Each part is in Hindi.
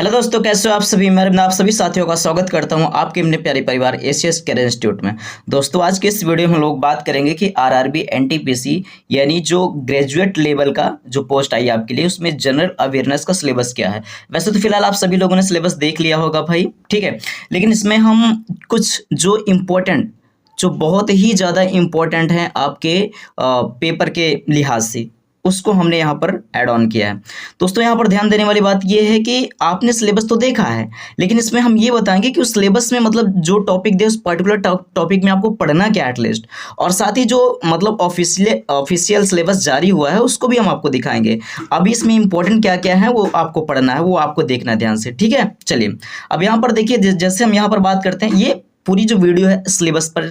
हेलो दोस्तों, कैसे हो आप सभी। मैं आप सभी साथियों का स्वागत करता हूं आपके अपने प्यारे परिवार एसीएस कैरियर इंस्टीट्यूट में। दोस्तों, आज के इस वीडियो में हम लोग बात करेंगे कि आरआरबी एनटीपीसी यानी जो ग्रेजुएट लेवल का जो पोस्ट आई है आपके लिए, उसमें जनरल अवेयरनेस का सिलेबस क्या है। वैसे तो फिलहाल आप सभी लोगों ने सिलेबस देख लिया होगा भाई, ठीक है, लेकिन इसमें हम कुछ जो बहुत ही ज़्यादा इम्पोर्टेंट हैं आपके पेपर के लिहाज से, उसको हमने यहाँ पर ऐड ऑन किया है। दोस्तों, यहाँ पर ध्यान देने वाली बात ये है कि आपने सिलेबस तो देखा है, लेकिन इसमें हम ये बताएंगे कि उस सिलेबस में मतलब जो टॉपिक दे, उस पर्टिकुलर टॉपिक में आपको पढ़ना क्या है एटलीस्ट, और साथ ही जो मतलब ऑफिशियल सिलेबस जारी हुआ है उसको भी हम आपको दिखाएंगे। अभी इसमें इंपॉर्टेंट क्या क्या है वो आपको पढ़ना है, वो आपको देखना है ध्यान से, ठीक है। चलिए, अब यहाँ पर देखिए, जैसे हम यहाँ पर बात करते हैं, ये पूरी जो वीडियो है सिलेबस पर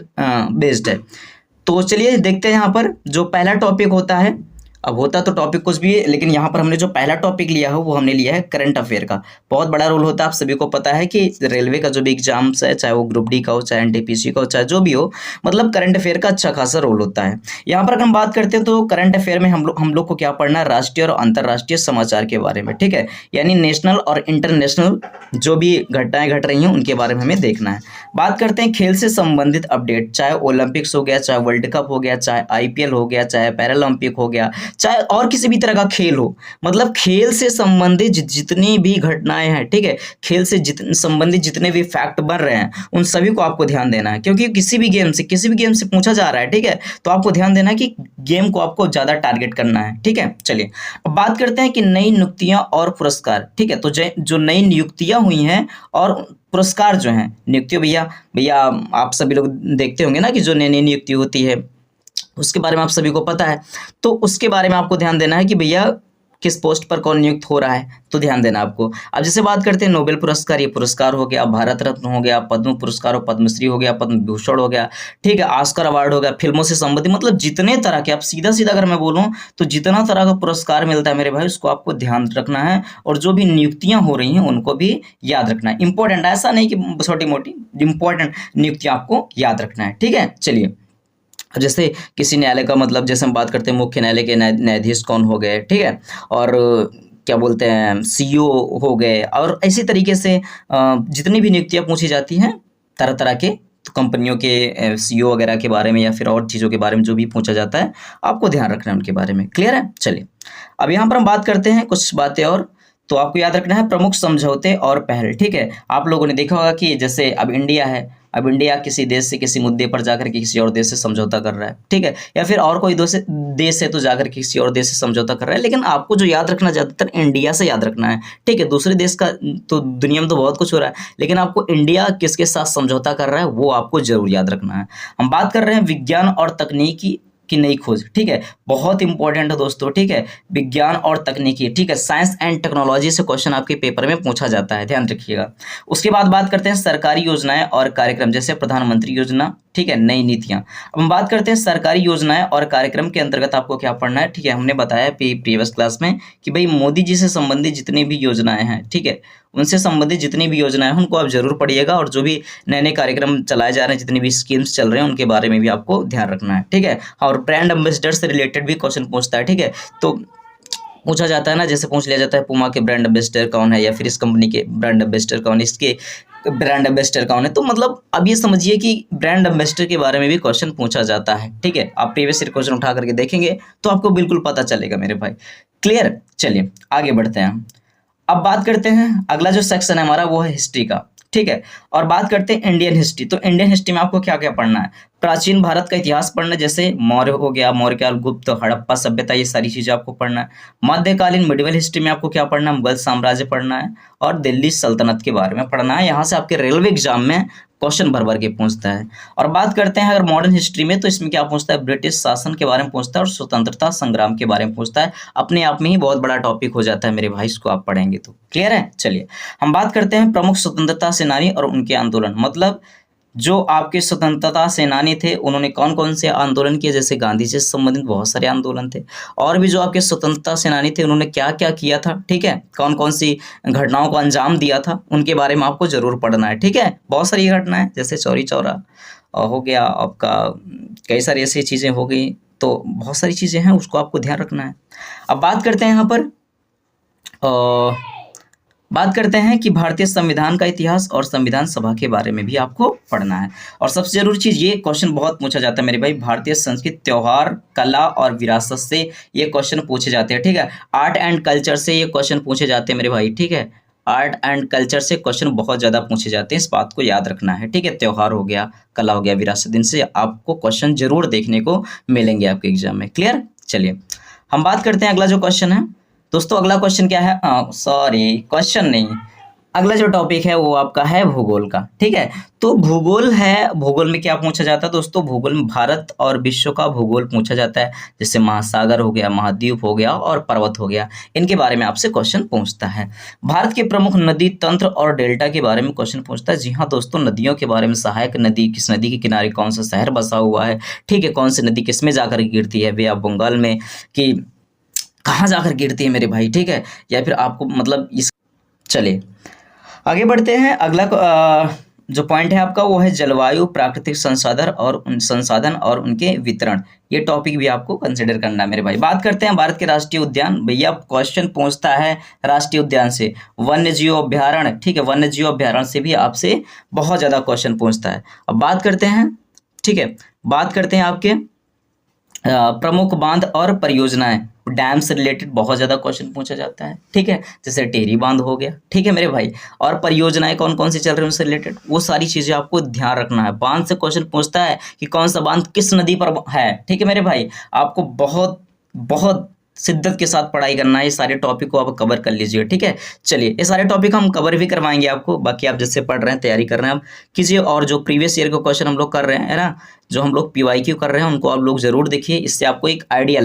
बेस्ड है। तो चलिए देखते हैं यहाँ पर जो पहला टॉपिक होता है। अब होता तो टॉपिक कुछ भी है, लेकिन यहाँ पर हमने जो पहला टॉपिक लिया है वो हमने लिया है करंट अफेयर का। बहुत बड़ा रोल होता है, आप सभी को पता है कि रेलवे का जो भी एग्जाम्स है, चाहे वो ग्रुप डी का हो, चाहे एनटीपीसी का हो, चाहे जो भी हो, मतलब करंट अफेयर का अच्छा खासा रोल होता है। यहाँ पर अगर हम बात करते हैं तो करंट अफेयर में हम लोग को क्या पढ़ना है, राष्ट्रीय और अंतर्राष्ट्रीय समाचार के बारे में, ठीक है, यानी नेशनल और इंटरनेशनल जो भी घटनाएं घट रही हैं उनके बारे में हमें देखना है। बात करते हैं खेल से संबंधित अपडेट, चाहे ओलंपिक्स हो गया, चाहे वर्ल्ड कप हो गया, चाहे आईपीएल हो गया, चाहे पैरालंपिक हो गया, चाहे और किसी भी तरह का खेल हो, मतलब खेल से संबंधित जितनी भी घटनाएं हैं, ठीक है, खेल से संबंधित जितने भी फैक्ट बन रहे हैं उन सभी को आपको ध्यान देना है, क्योंकि किसी भी गेम से पूछा जा रहा है, ठीक है। तो आपको ध्यान देना है कि गेम को आपको ज्यादा टारगेट करना है, ठीक है। चलिए, अब बात करते हैं कि नई नियुक्तियां और पुरस्कार, ठीक है। तो जो नई नियुक्तियां हुई हैं और पुरस्कार जो हैं, नियुक्तियां भैया भैया आप सभी लोग देखते होंगे ना कि जो नई नई नियुक्ति होती है उसके बारे में आप सभी को पता है। तो उसके बारे में आपको ध्यान देना है कि भैया किस पोस्ट पर कौन नियुक्त हो रहा है, तो ध्यान देना आपको। अब जैसे बात करते हैं नोबेल पुरस्कार, ये पुरस्कार हो गया, भारत रत्न हो गया, पद्म पुरस्कार और पद्मश्री हो गया, पद्म भूषण हो गया, ठीक है, ऑस्कर अवार्ड हो गया, फिल्मों से संबंधित, मतलब जितने तरह के, आप सीधा सीधा अगर मैं बोलूं तो जितना तरह का पुरस्कार मिलता है मेरे भाई, उसको आपको ध्यान रखना है, और जो भी नियुक्तियां हो रही हैं उनको भी याद रखना है। इंपॉर्टेंट, ऐसा नहीं कि छोटी मोटी, इंपॉर्टेंट नियुक्तियां आपको याद रखना है, ठीक है। चलिए, जैसे किसी न्यायालय का मतलब, जैसे हम बात करते हैं मुख्य न्यायालय के न्यायाधीश कौन हो गए, ठीक है, और क्या बोलते हैं सीईओ हो गए, और इसी तरीके से जितनी भी नियुक्तियां पूछी जाती हैं तरह तरह के, तो कंपनियों के सीईओ वगैरह के बारे में या फिर और चीज़ों के बारे में जो भी पूछा जाता है, आपको ध्यान रखना है उनके बारे में। क्लियर है। चलिए, अब यहाँ पर हम बात करते हैं कुछ बातें और। तो आपको याद रखना है प्रमुख समझौते और पहल, ठीक है। आप लोगों ने देखा होगा कि जैसे अब इंडिया है, अब इंडिया किसी देश से किसी मुद्दे पर जाकर के किसी और देश से समझौता कर रहा है, ठीक है, या फिर और कोई देश है तो जाकर के किसी और देश से समझौता कर रहा है, लेकिन आपको जो याद रखना ज्यादातर इंडिया से याद रखना है, ठीक है। दूसरे देश का तो दुनिया में तो बहुत कुछ हो रहा है, लेकिन आपको इंडिया किसके साथ समझौता कर रहा है वो आपको जरूर याद रखना है। हम बात कर रहे हैं विज्ञान और तकनीकी की नई खोज, ठीक है, बहुत इंपॉर्टेंट है दोस्तों, ठीक है, विज्ञान और तकनीकी, ठीक है, साइंस एंड टेक्नोलॉजी से क्वेश्चन आपके पेपर में पूछा जाता है, ध्यान रखिएगा। उसके बाद बात करते हैं सरकारी योजनाएं और कार्यक्रम, जैसे प्रधानमंत्री योजना, ठीक है, नई नीतियां। अब हम बात करते हैं सरकारी योजनाएं और कार्यक्रम के अंतर्गत आपको क्या पढ़ना है, ठीक है। हमने बताया प्रीवियस क्लास में कि भाई मोदी जी से संबंधित जितनी भी योजनाएं हैं, ठीक है, उनसे संबंधित जितनी भी योजनाएं हैं उनको आप जरूर पढ़िएगा, और जो भी नए नए कार्यक्रम चलाए जा रहे हैं, जितनी भी स्कीम्स चल रहे हैं उनके बारे में भी आपको ध्यान रखना है, ठीक है। और ब्रांड एम्बेसडर से रिलेटेड भी क्वेश्चन पूछता है, ठीक है। तो पूछा जाता है ना, जैसे पूछ लिया जाता है पुमा के ब्रांड एम्बेसडर कौन है, या फिर इस कंपनी के ब्रांड एम्बेसडर कौन है, इसके ब्रांड एम्बेसडर कौन है। तो मतलब अब ये समझिए कि ब्रांड एम्बेसडर के बारे में भी क्वेश्चन पूछा जाता है, ठीक है। आप प्रीवियस ईयर क्वेश्चन उठा करके देखेंगे तो आपको बिल्कुल पता चलेगा मेरे भाई। क्लियर। चलिए आगे बढ़ते हैं। अब बात करते हैं, अगला जो सेक्शन है हमारा वो है हिस्ट्री का, ठीक है, और बात करते हैं इंडियन हिस्ट्री। तो इंडियन हिस्ट्री में आपको क्या क्या पढ़ना है, प्राचीन भारत का इतिहास पढ़ना, जैसे मौर्य हो गया, मौर्यकाल, गुप्त, हड़प्पा सभ्यता, ये सारी चीजें आपको पढ़ना है। मध्यकालीन मिडिवल हिस्ट्री में आपको क्या पढ़ना है, मुगल साम्राज्य पढ़ना है, और दिल्ली सल्तनत के बारे में पढ़ना है। यहाँ से आपके रेलवे एग्जाम में क्वेश्चन भर भर के पूछता है। और बात करते हैं अगर मॉडर्न हिस्ट्री में, तो इसमें क्या पूछता है, ब्रिटिश शासन के बारे में पूछता है और स्वतंत्रता संग्राम के बारे में पूछता है। अपने आप में ही बहुत बड़ा टॉपिक हो जाता है मेरे भाई, इसको आप पढ़ेंगे तो। क्लियर है। चलिए हम बात करते हैं प्रमुख स्वतंत्रता सेनानी और उनके आंदोलन, मतलब जो आपके स्वतंत्रता सेनानी थे उन्होंने कौन कौन से आंदोलन किए, जैसे गांधी जी से संबंधित बहुत सारे आंदोलन थे, और भी जो आपके स्वतंत्रता सेनानी थे उन्होंने क्या क्या किया था, ठीक है, कौन कौन सी घटनाओं को अंजाम दिया था, उनके बारे में आपको जरूर पढ़ना है, ठीक है। बहुत सारी घटनाएं, जैसे चौरी चौरा हो गया आपका, कई सारी ऐसी चीजें हो गई, तो बहुत सारी चीजें हैं, उसको आपको ध्यान रखना है। अब बात करते हैं यहाँ पर बात करते हैं कि भारतीय संविधान का इतिहास और संविधान सभा के बारे में भी आपको पढ़ना है। और सबसे जरूरी चीज, ये क्वेश्चन बहुत पूछा जाता है मेरे भाई, भारतीय संस्कृति, त्योहार, कला और विरासत से ये क्वेश्चन पूछे जाते हैं, ठीक है। आर्ट एंड कल्चर से ये क्वेश्चन पूछे जाते हैं मेरे भाई, ठीक है। आर्ट एंड कल्चर से क्वेश्चन बहुत ज्यादा पूछे जाते हैं, इस बात को याद रखना है, ठीक है। त्योहार हो गया, कला हो गया, विरासत, इनसे आपको क्वेश्चन जरूर देखने को मिलेंगे आपके एग्जाम में। क्लियर? चलिए हम बात करते हैं अगला जो क्वेश्चन है दोस्तों। अगला क्वेश्चन क्या है, सॉरी क्वेश्चन नहीं, अगला जो टॉपिक है वो आपका है भूगोल का, ठीक है। तो भूगोल है, भूगोल में क्या पूछा जाता है दोस्तों, भूगोल में भारत और विश्व का भूगोल पूछा जाता है, जैसे महासागर हो गया, महाद्वीप हो गया और पर्वत हो गया, इनके बारे में आपसे क्वेश्चन पूछता है। भारत के प्रमुख नदी तंत्र और डेल्टा के बारे में क्वेश्चन पूछता है। जी हाँ दोस्तों, नदियों के बारे में, सहायक नदी, किस नदी के किनारे कौन सा शहर बसा हुआ है, ठीक है, कौन सी नदी किस में जाकर गिरती है, वे ऑफ बंगाल में, कि कहाँ जाकर गिरती है मेरे भाई, ठीक है, या फिर आपको मतलब इस। चलिए आगे बढ़ते हैं। अगला जो पॉइंट है आपका वो है जलवायु, प्राकृतिक संसाधन और उनके वितरण। ये टॉपिक भी आपको कंसिडर करना है मेरे भाई। बात करते हैं भारत के राष्ट्रीय उद्यान। भैया क्वेश्चन पूछता है राष्ट्रीय उद्यान से, वन्य जीव अभ्यारण्य, ठीक है, वन्य जीव अभ्यारण्य से भी आपसे बहुत ज्यादा क्वेश्चन पूछता है। अब बात करते हैं, ठीक है, बात करते हैं आपके प्रमुख बांध और परियोजनाएं, डैम से रिलेटेड बहुत ज्यादा क्वेश्चन पूछा जाता है, ठीक है, जैसे टेहरी बांध हो गया, ठीक है मेरे भाई, और परियोजनाएं कौन कौन सी चल रही है उनसे रिलेटेड, वो सारी चीजें आपको ध्यान रखना है। बांध से क्वेश्चन पूछता है कि कौन सा बांध किस नदी पर है, ठीक है मेरे भाई, आपको बहुत बहुत शिद्दत के साथ पढ़ाई करना है, ये सारे टॉपिक को आप कवर कर लीजिए, ठीक है। चलिए ये सारे टॉपिक हम कवर भी करवाएंगे आपको, बाकी आप जैसे पढ़ रहे हैं, तैयारी कर रहे हैं आप कीजिए, और जो प्रीवियस ईयर के क्वेश्चन हम लोग कर रहे हैं, है ना, जो हम लोग PYQ कर रहे हैं, उनको आप लोग जरूर देखिए, इससे आपको एक आइडिया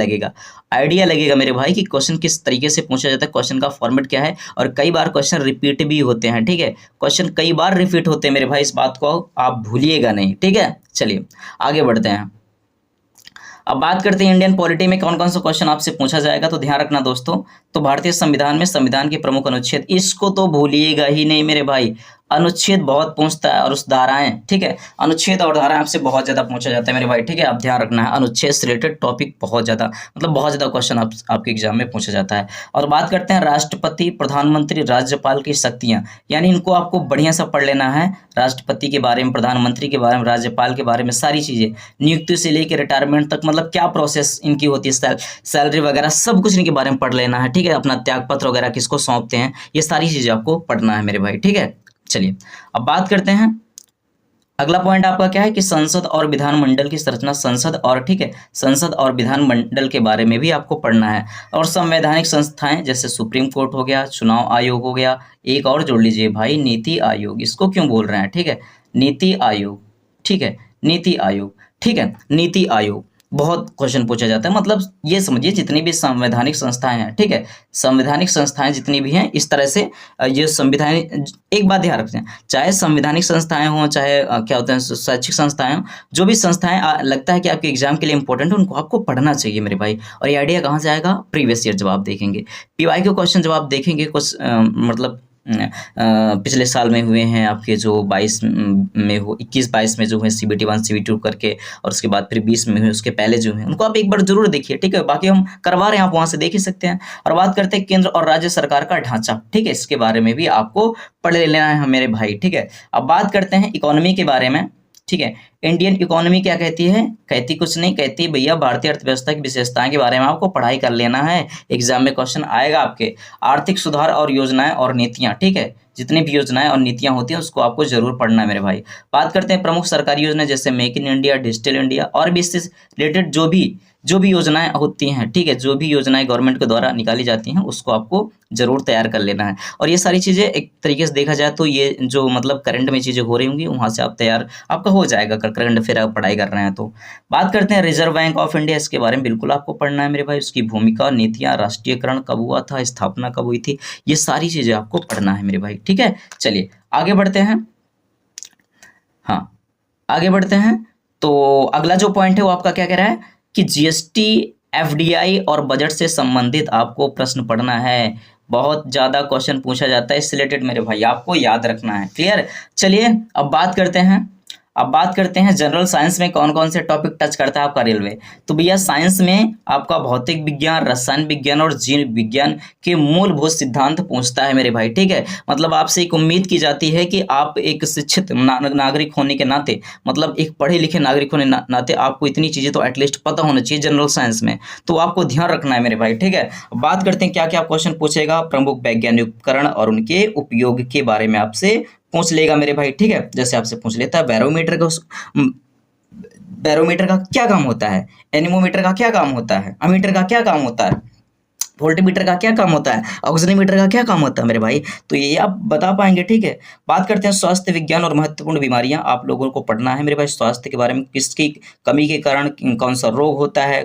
लगेगा मेरे भाई कि क्वेश्चन किस तरीके से पूछा जाता है, क्वेश्चन का फॉर्मेट क्या है, और कई बार क्वेश्चन रिपीट भी होते हैं, ठीक है, क्वेश्चन कई बार रिपीट होते हैं मेरे भाई, इस बात को आप भूलिएगा नहीं, ठीक है। चलिए आगे बढ़ते हैं। अब बात करते हैं इंडियन पॉलिटी में कौन कौन सा क्वेश्चन आपसे पूछा जाएगा, तो ध्यान रखना दोस्तों। तो भारतीय संविधान में संविधान के प्रमुख अनुच्छेद, इसको तो भूलिएगा ही नहीं मेरे भाई, अनुच्छेद बहुत पूछता है, और उस धाराएं, ठीक है, अनुच्छेद और धाराएं आपसे बहुत ज्यादा पूछा जाता है मेरे भाई, ठीक है, आप ध्यान रखना है, अनुच्छेद से रिलेटेड टॉपिक बहुत ज्यादा, मतलब बहुत ज्यादा क्वेश्चन आपके एग्जाम में पूछा जाता है। और बात करते हैं राष्ट्रपति, प्रधानमंत्री, राज्यपाल की शक्तियां, यानी इनको आपको बढ़िया सा पढ़ लेना है, राष्ट्रपति के बारे में, प्रधानमंत्री के बारे में, राज्यपाल के बारे में, सारी चीजें, नियुक्ति से लेकर रिटायरमेंट तक, मतलब क्या प्रोसेस इनकी होती है, सैलरी वगैरह सब कुछ इनके बारे में पढ़ लेना है, ठीक है, अपना त्यागपत्र वगैरह किसको सौंपते हैं, ये सारी चीजें आपको पढ़ना है मेरे भाई, ठीक है। चलिए अब बात करते हैं, अगला पॉइंट आपका क्या है कि संसद और विधानमंडल की संरचना, संसद और, ठीक है, संसद और विधानमंडल के बारे में भी आपको पढ़ना है। और संवैधानिक संस्थाएं जैसे सुप्रीम कोर्ट हो गया, चुनाव आयोग हो गया, एक और जोड़ लीजिए भाई, नीति आयोग, इसको क्यों बोल रहे हैं, ठीक है, नीति आयोग, ठीक है, नीति आयोग, ठीक है, नीति आयोग, बहुत क्वेश्चन पूछा जाता है, मतलब ये समझिए जितनी भी संवैधानिक संस्थाएं हैं, ठीक है, संवैधानिक संस्थाएं जितनी भी हैं, इस तरह से ये संविधानिक, एक बात ध्यान रखते हैं, चाहे संवैधानिक संस्थाएं हों, चाहे क्या होते हैं शैक्षिक संस्थाएं हों, जो भी संस्थाएं लगता है कि आपके एग्जाम के लिए इंपॉर्टेंट है, उनको आपको पढ़ना चाहिए मेरे भाई। और ये आइडिया कहाँ से आएगा, प्रीवियस ईयर जब आप देखेंगे, PYQ क्वेश्चन जब आप देखेंगे, कुछ मतलब पिछले साल में हुए हैं आपके, जो 22 में हो, 21-22 में जो हुए CBT 1 CBT 2 करके, और उसके बाद फिर 20 में हुए, उसके पहले जो हैं उनको आप एक बार जरूर देखिए, ठीक है, बाकी हम करवा रहे हैं, आप वहां से देख ही सकते हैं। और बात करते हैं केंद्र और राज्य सरकार का ढांचा, ठीक है, इसके बारे में भी आपको पढ़ लेना है मेरे भाई, ठीक है। अब बात करते हैं इकोनॉमी के बारे में, ठीक है, इंडियन इकोनॉमी क्या कहती है, कहती कुछ नहीं, कहती भैया भारतीय अर्थव्यवस्था की विशेषताएं के बारे में आपको पढ़ाई कर लेना है, एग्जाम में क्वेश्चन आएगा आपके। आर्थिक सुधार और योजनाएं और नीतियां, ठीक है, जितनी भी योजनाएं और नीतियां होती हैं उसको आपको जरूर पढ़ना है मेरे भाई। बात करते हैं प्रमुख सरकारी योजना जैसे make in India, digital India, और भी इससे रिलेटेड जो भी योजनाएं होती हैं, ठीक है, जो भी योजनाएं गवर्नमेंट के द्वारा निकाली जाती हैं उसको आपको जरूर तैयार कर लेना है। और ये सारी चीजें एक तरीके से देखा जाए तो ये जो मतलब करंट में चीजें हो रही होंगी वहां से आप तैयार आपका हो जाएगा, करंट फिर आप पढ़ाई कर रहे हैं तो। बात करते हैं रिजर्व बैंक ऑफ इंडिया, इसके बारे में बिल्कुल आपको पढ़ना है मेरे भाई, उसकी भूमिका, नीतियां, राष्ट्रीयकरण कब हुआ था, स्थापना कब हुई थी, ये सारी चीजें आपको पढ़ना है मेरे भाई, ठीक है। चलिए आगे बढ़ते हैं, हाँ आगे बढ़ते हैं। तो अगला जो पॉइंट है वो आपका क्या कह रहा है कि GST, FDI और बजट से संबंधित आपको प्रश्न पढ़ना है, बहुत ज्यादा क्वेश्चन पूछा जाता है इससे रिलेटेड मेरे भाई, आपको याद रखना है, क्लियर। चलिए अब बात करते हैं अब बात करते हैं जनरल साइंस में कौन कौन से टॉपिक टच करता है आपका रेलवे। तो भैया साइंस में आपका भौतिक विज्ञान, रसायन विज्ञान और जीव विज्ञान के मूलभूत सिद्धांत पूछता है मेरे भाई, ठीक है। मतलब आपसे एक उम्मीद की जाती है कि आप एक शिक्षित नागरिक होने के नाते, मतलब एक पढ़े लिखे नागरिक होने नाते आपको इतनी चीजें तो एटलीस्ट पता होना चाहिए जनरल साइंस में, तो आपको ध्यान रखना है मेरे भाई, ठीक है। बात करते हैं क्या क्या क्वेश्चन पूछेगा। प्रमुख वैज्ञानिक उपकरण और उनके उपयोग के बारे में आपसे पूछ लेगा मेरे भाई, ठीक है। जैसे आपसे पूछ लेता है बैरोमीटर का क्या काम होता है, एनीमोमीटर का क्या काम होता है, अमीटर का क्या काम होता है, वोल्टमीटर का क्या काम होता है, ऑक्सीमीटर का क्या काम होता है मेरे भाई, तो ये आप बता पाएंगे, ठीक है। बात करते हैं स्वास्थ्य विज्ञान और महत्वपूर्ण बीमारियां आप लोगों को पढ़ना है मेरे भाई। स्वास्थ्य के बारे में किसकी कमी के कारण कौन सा रोग होता है,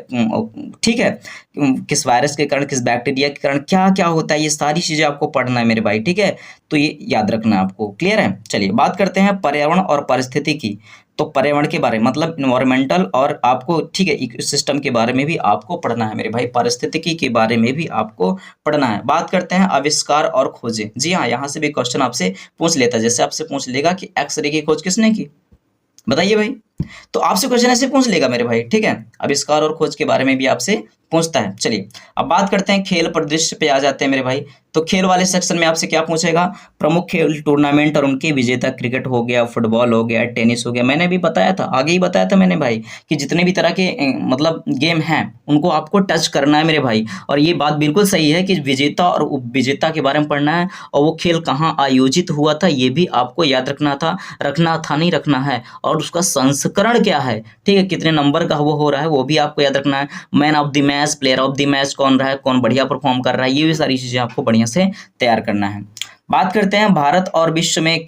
ठीक है, किस वायरस के कारण, किस बैक्टीरिया के कारण क्या क्या होता है, ये सारी चीजें आपको पढ़ना है मेरे भाई, ठीक है। तो ये याद रखना है आपको, क्लियर है। चलिए बात करते हैं पर्यावरण और पारिस्थितिकी। तो पर्यावरण के बारे में मतलब इन्वायरमेंटल, और आपको ठीक है इकोसिस्टम के बारे में भी आपको पढ़ना है मेरे भाई, पारिस्थितिकी के बारे में भी आपको पढ़ना है। बात करते हैं आविष्कार और खोजें। जी हाँ, यहाँ से भी क्वेश्चन आपसे पूछ लेता है। जैसे आपसे पूछ लेगा कि एक्सरे की खोज किसने की, बताइए भाई, तो आपसे क्वेश्चन ऐसे पूछ लेगा मेरे भाई, ठीक है। आविष्कार और खोज के बारे में भी आपसे पूछता है। चलिए अब बात करते हैं खेल परिदृश्य पे आ जाते हैं मेरे भाई। तो खेल वाले सेक्शन में आपसे क्या पूछेगा, प्रमुख खेल टूर्नामेंट और उनके विजेता। क्रिकेट हो गया, फुटबॉल हो गया, टेनिस हो गया, मैंने भी बताया था, आगे ही बताया था मैंने भाई कि जितने भी तरह के मतलब गेम हैं उनको आपको टच करना है मेरे भाई। और ये बात बिल्कुल सही है कि विजेता और उपविजेता के बारे में पढ़ना है, और वो खेल कहाँ आयोजित हुआ था ये भी आपको याद रखना नहीं रखना है, और उसका संस्करण क्या है, ठीक है, कितने नंबर का वो हो रहा है वो भी आपको याद रखना है। Man of the match, player of the match कौन रहा है, कौन बढ़िया परफॉर्म कर रहा है, ये भी सारी चीजें आपको बढ़िया से तैयार करना है। बात करते हैं भारत और विश्व में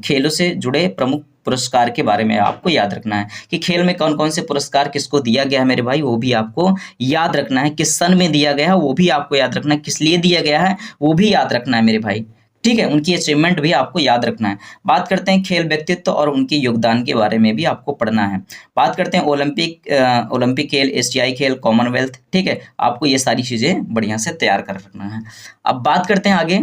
खेलों से जुड़े प्रमुख पुरस्कार के बारे में आपको याद रखना है कि खेल में कौन कौन से पुरस्कार किसको दिया गया है मेरे भाई, वो भी आपको याद रखना है। किस सन में दिया गया है वो भी आपको याद रखना है, किस लिए दिया गया है वो भी याद रखना है मेरे भाई, ठीक है। उनकी अचीवमेंट भी आपको याद रखना है। बात करते हैं खेल व्यक्तित्व और उनके योगदान के बारे में भी आपको पढ़ना है। बात करते हैं ओलंपिक खेल, एशियाई खेल, कॉमनवेल्थ, ठीक है, आपको ये सारी चीजें बढ़िया से तैयार कर रखना है। अब बात करते हैं आगे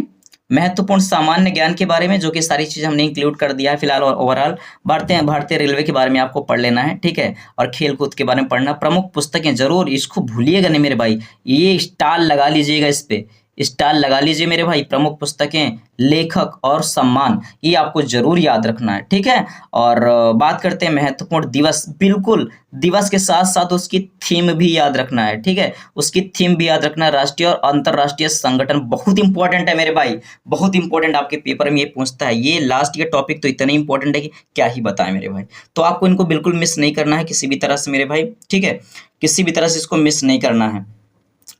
महत्वपूर्ण सामान्य ज्ञान के बारे में, जो कि सारी चीज हमने इंक्लूड कर दिया है फिलहाल। और ओवरऑल भारतीय रेलवे के बारे में आपको पढ़ लेना है, ठीक है, और खेल कूद के बारे में पढ़ना। प्रमुख पुस्तकें जरूर, इसको भूलिएगा नहीं मेरे भाई, ये स्टार लगा लीजिएगा, इस पे स्टार लगा लीजिए मेरे भाई। प्रमुख पुस्तकें, लेखक और सम्मान, ये आपको जरूर याद रखना है, ठीक है। और बात करते हैं महत्वपूर्ण दिवस, बिल्कुल दिवस के साथ साथ उसकी थीम भी याद रखना है, ठीक है, उसकी थीम भी याद रखना है। राष्ट्रीय और अंतरराष्ट्रीय संगठन बहुत इंपॉर्टेंट है मेरे भाई, बहुत इंपॉर्टेंट, आपके पेपर में ये पूछता है। ये लास्ट ये टॉपिक तो इतना इंपॉर्टेंट है कि क्या ही बताएं मेरे भाई, तो आपको इनको बिल्कुल मिस नहीं करना है किसी भी तरह से मेरे भाई, ठीक है, किसी भी तरह से इसको मिस नहीं करना है।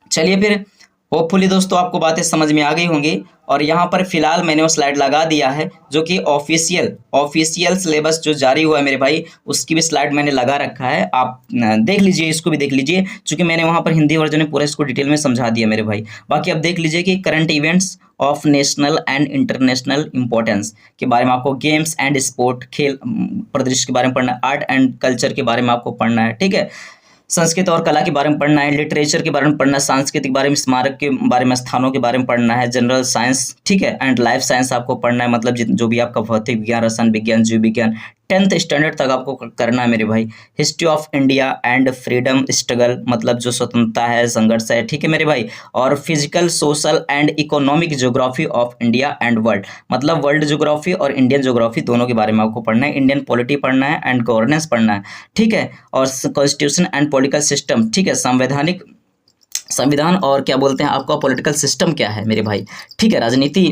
चलिए फिर होपफुली दोस्तों आपको बातें समझ में आ गई होंगी, और यहाँ पर फिलहाल मैंने वो स्लाइड लगा दिया है जो कि ऑफिशियल सिलेबस जो जारी हुआ है मेरे भाई, उसकी भी स्लाइड मैंने लगा रखा है, आप देख लीजिए, इसको भी देख लीजिए, क्योंकि मैंने वहाँ पर हिंदी वर्जन में पूरा इसको डिटेल में समझा दिया मेरे भाई। बाकी आप देख लीजिए कि current events of national and international importance के बारे में आपको, गेम्स एंड स्पोर्ट, खेल परिदृश्य के बारे में पढ़ना है, आर्ट एंड कल्चर के बारे में आपको पढ़ना है, ठीक है, संस्कृत और कला के बारे में पढ़ना है, लिटरेचर के बारे में पढ़ना है, सांस्कृतिक बारे में, स्मारक के बारे में, स्थानों के बारे में पढ़ना है, जनरल साइंस, ठीक है, एंड लाइफ साइंस आपको पढ़ना है, मतलब जो भी आपका भौतिक विज्ञान, रसायन विज्ञान, जीव विज्ञान 10th स्टैंडर्ड तक आपको करना है मेरे भाई। History of India and freedom struggle, मतलब जो स्वतंत्रता है, संघर्ष है, ठीक है मेरे भाई। और physical, social and economic geography of India and world, मतलब वर्ल्ड ज्योग्राफी और इंडियन ज्योग्राफी दोनों के बारे में आपको पढ़ना है। इंडियन पॉलिटी पढ़ना है एंड गवर्नेंस पढ़ना है, ठीक है, और कॉन्स्टिट्यूशन एंड पॉलिटिकल सिस्टम, ठीक है, संविधान और क्या बोलते हैं आपका पॉलिटिकल सिस्टम क्या है मेरे भाई, ठीक है, राजनीति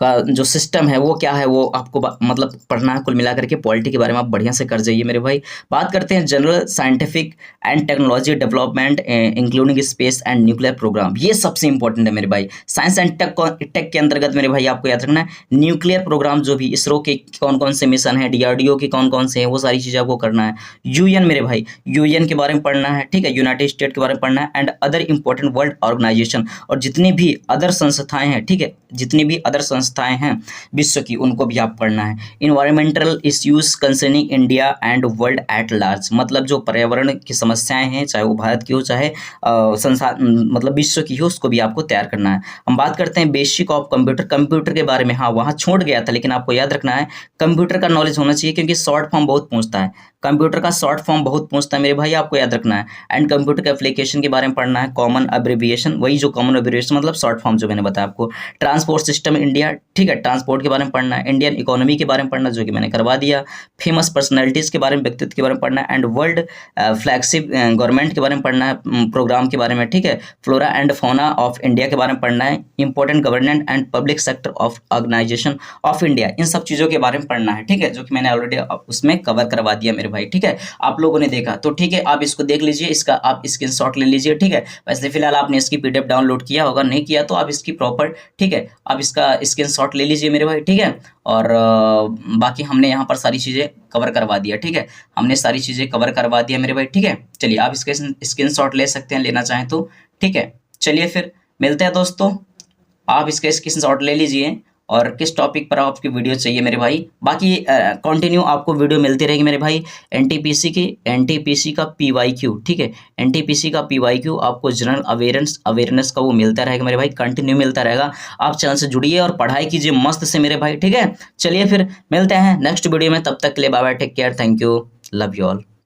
का जो सिस्टम है वो क्या है, वो आपको मतलब पढ़ना है। कुल मिलाकर के पॉलिटी के बारे में आप बढ़िया से कर जाइए मेरे भाई। बात करते हैं general scientific and technology development including space and nuclear program, ये सबसे इंपॉर्टेंट है मेरे भाई। साइंस एंड टेक के अंतर्गत मेरे भाई आपको याद रखना है न्यूक्लियर प्रोग्राम, जो भी इसरो के कौन कौन से मिशन है, DRDO के कौन कौन से हैं, वो सारी चीज़ें आपको करना है। UN मेरे भाई, UN के बारे में पढ़ना है, ठीक है, यूनाइटेड स्टेट के बारे में पढ़ना है, and other important world organization, और जितनी भी अदर संस्थाएं हैं, ठीक है, जितनी भी अदर संस्थाएं संस्थाएं हैं विश्व की, उनको भी आप पढ़ना है। Environmental issues concerning India and world at large, मतलब जो पर्यावरण की समस्याएं हैं, चाहे वो भारत की हो चाहे संसार मतलब विश्व की हो, उसको भी आपको तैयार करना है। हम बात करते हैं बेसिक ऑफ कंप्यूटर, कंप्यूटर के बारे में। हाँ, वहाँ छोड़ गया था, लेकिन आपको याद रखना है कंप्यूटर का नॉलेज होना चाहिए, क्योंकि शॉर्ट फॉर्म बहुत पूछता है, कंप्यूटर का शॉर्ट फॉर्म बहुत पूछता है मेरे भाई, आपको याद रखना है। एंड कंप्यूटर के एप्लीकेशन के बारे में पढ़ना है, कॉमन अब्रिविएशन, वही जो कॉमन अब्रिविएशन मतलब शॉर्ट फॉर्म जो मैंने बताया आपको। ट्रांसपोर्ट सिस्टम इंडिया, ठीक है, ट्रांसपोर्ट के बारे में पढ़ना है। इंडियन इकोनॉमी के बारे में पढ़ना, जो कि मैंने करवा दिया। फेमस पर्सनैलिटीज के बारे में, व्यक्तित्व के बारे में पढ़ना है। एंड वर्ल्ड फ्लैगशिप गवर्नमेंट के बारे में पढ़ना है, प्रोग्राम के बारे में, ठीक है। Flora and fauna of India के बारे में पढ़ना है। Important governance and public sector of organization of India, इन सब चीज़ों के बारे में पढ़ना है, ठीक है, जो कि मैंने ऑलरेडी उसमें कवर करवा दिया मेरे भाई, ठीक है। आप लोगों ने देखा तो ठीक है, आप इसको देख लीजिए, इसका आप स्क्रीनशॉट ले लीजिए, ठीक है। वैसे फिलहाल आपने इसकी पीडीएफ डाउनलोड किया होगा, नहीं किया तो आप इसकी प्रॉपर, ठीक है, आप इसका स्क्रीनशॉट ले लीजिए मेरे भाई, ठीक है। और बाकी हमने यहाँ पर सारी चीज़ें कवर करवा दिया, ठीक है, हमने सारी चीज़ें कवर करवा दिया मेरे भाई, ठीक है। चलिए आप इसके स्क्रीनशॉट ले सकते हैं, लेना चाहें तो, ठीक है। चलिए फिर मिलते हैं दोस्तों, आप इसका स्क्रीनशॉट ले लीजिए और किस टॉपिक पर आपकी वीडियो चाहिए मेरे भाई। बाकी कंटिन्यू आपको वीडियो मिलती रहेगी मेरे भाई। एनटीपीसी का पीवाईक्यू, ठीक है, एनटीपीसी का पीवाईक्यू आपको जनरल अवेयरनेस का वो मिलता रहेगा मेरे भाई, कंटिन्यू मिलता रहेगा। आप चैनल से जुड़िए और पढ़ाई कीजिए मस्त से मेरे भाई, ठीक है। चलिए फिर मिलते हैं नेक्स्ट वीडियो में, तब तक के लिए bye bye, take care, thank you, love you all.